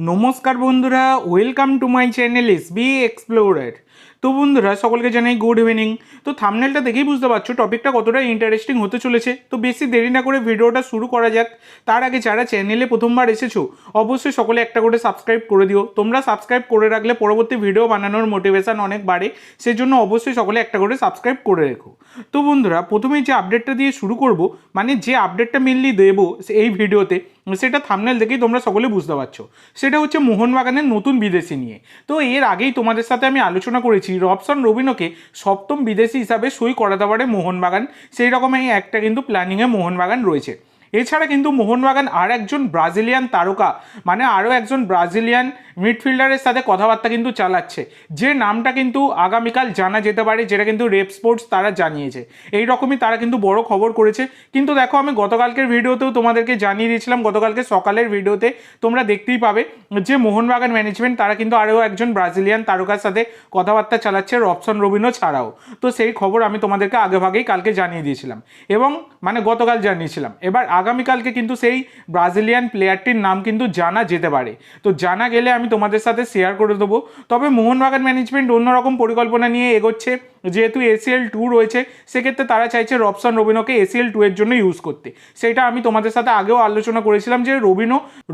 নমস্কার বন্ধুরা, welcome to my channel SB explorer. তো বন্ধুরা সকলকে জানাই গুড ইভিনিং। তো থাম্বনেলটা দেখেই বুঝতে পারছো টপিকটা কতটা ইন্টারেস্টিং হতে চলেছে। তো বেশি দেরি না করে ভিডিওটা শুরু করা যাক। তার আগে যারা চ্যানেলে প্রথমবার এসেছো অবশ্যই সকলে একটা করে সাবস্ক্রাইব করে দিও। তোমরা সাবস্ক্রাইব করে রাখলে পরবর্তী ভিডিও বানানোর মোটিভেশন অনেক বাড়ে, সেজন্য অবশ্যই সকলে একটা করে সাবস্ক্রাইব করে রেখো। তো বন্ধুরা প্রথমেই যে আপডেটটা দিয়ে শুরু করব, মানে যে আপডেটটা মেনলি দেবো এই ভিডিওতে, সেটা থাম্বনেল দেখেই তোমরা সকলে বুঝতে পারছো। সেটা হচ্ছে মোহনবাগানের নতুন বিদেশি নিয়ে। তো এর আগেই তোমাদের সাথে আমি আলোচনা করেছি রবসন রবিনোকে সপ্তম বিদেশি হিসাবে সই করাতে পারে মোহনবাগান। সেই রকমই একটা কিন্তু প্ল্যানিংয়ে মোহনবাগান রয়েছে। এছাড়া কিন্তু মোহনবাগান আর একজন ব্রাজিলিয়ান তারকা, মানে আরও একজন ব্রাজিলিয়ান মিডফিল্ডারের সাথে কথাবার্তা কিন্তু চালাচ্ছে, যে নামটা কিন্তু আগামীকাল জানা যেতে পারে, যেটা কিন্তু রেপ স্পোর্টস তারা জানিয়েছে। এই রকমই তারা কিন্তু বড় খবর করেছে। কিন্তু দেখো, আমি গতকালকের ভিডিওতেও তোমাদেরকে জানিয়ে দিয়েছিলাম, গতকালকে সকালের ভিডিওতে তোমরা দেখতেই পাবে যে মোহনবাগান ম্যানেজমেন্ট তারা কিন্তু আরও একজন ব্রাজিলিয়ান তারকার সাথে কথাবার্তা চালাচ্ছে রবসন রবিনো ছাড়াও। তো সেই খবর আমি তোমাদেরকে আগেভাগেই কালকে জানিয়ে দিয়েছিলাম, এবং মানে গতকাল জানিয়েছিলাম। এবার আগামীকালকে কিন্তু সেই ব্রাজিলিয়ান প্লেয়ারটির নাম কিন্তু জানা যেতে পারে। তো জানা গেলে আমি তোমাদের সাথে শেয়ার করে দেবো। তবে মোহনবাগান ম্যানেজমেন্ট অন্যরকম পরিকল্পনা নিয়ে এগোচ্ছে। যেহেতু ACL 2 রয়েছে, সেক্ষেত্রে তারা চাইছে রবসন রবিনোকে ACL 2 এর জন্য ইউজ করতে। সেটা আমি তোমাদের সাথে আগেও আলোচনা করেছিলাম যে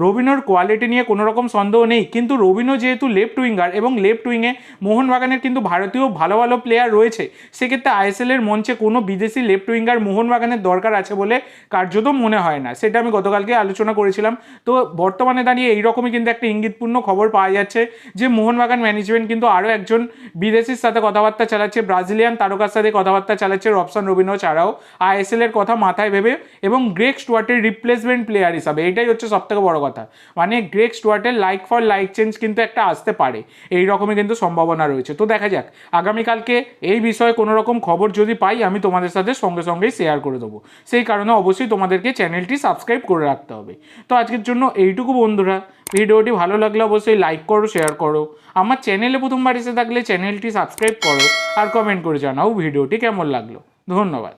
রবিনোর কোয়ালিটি নিয়ে কোনো রকম সন্দেহ নেই, কিন্তু রবিনো যেহেতু লেফট উইঙ্গার এবং লেফট উইংয়ে মোহনবাগানের কিন্তু ভারতীয় ভালো ভালো প্লেয়ার রয়েছে, সেক্ষেত্রে ISL এর মঞ্চে কোনো বিদেশি লেফট উইঙ্গার মোহনবাগানের দরকার আছে বলে কার্যত মনে হয় না। সেটা আমি গতকালকে আলোচনা করেছিলাম। তো বর্তমানে দাঁড়িয়ে এইরকমই কিন্তু একটা ইঙ্গিতপূর্ণ খবর পাওয়া যাচ্ছে যে মোহনবাগান ম্যানেজমেন্ট কিন্তু আরও একজন বিদেশির সাথে কথাবার্তা চালাচ্ছে, ব্রাজিলিয়ান তারকার সাথে কথাবার্তা চালাচ্ছে রবসন রবিনো ছাড়াও, ISL এর কথা মাথায় ভেবে, এবং গ্রেগ স্টুয়ার্টের রিপ্লেসমেন্ট প্লেয়ার হিসাবে। এটাই হচ্ছে সবথেকে বড় কথা, মানে গ্রেগ স্টুয়ার্টের লাইক ফর লাইক চেঞ্জ কিন্তু একটা আসতে পারে, এই রকমই কিন্তু সম্ভাবনা রয়েছে। তো দেখা যাক, আগামীকালকে এই বিষয়ে কোনো রকম খবর যদি পাই আমি তোমাদের সাথে সঙ্গে সঙ্গেই শেয়ার করে দেবো। সেই কারণে অবশ্যই তোমাদেরকে চ্যানেলটি সাবস্ক্রাইব করে রাখতে হবে। তো আজকের জন্য এইটুকু বন্ধুরা। ভিডিওটি ভালো লাগলে অবশ্যই লাইক করো, শেয়ার করো। আমার চ্যানেলে প্রথমবার এসে থাকলে চ্যানেলটি সাবস্ক্রাইব করো, আর কমেন্ট করে জানাও ভিডিওটি কেমন লাগলো। ধন্যবাদ।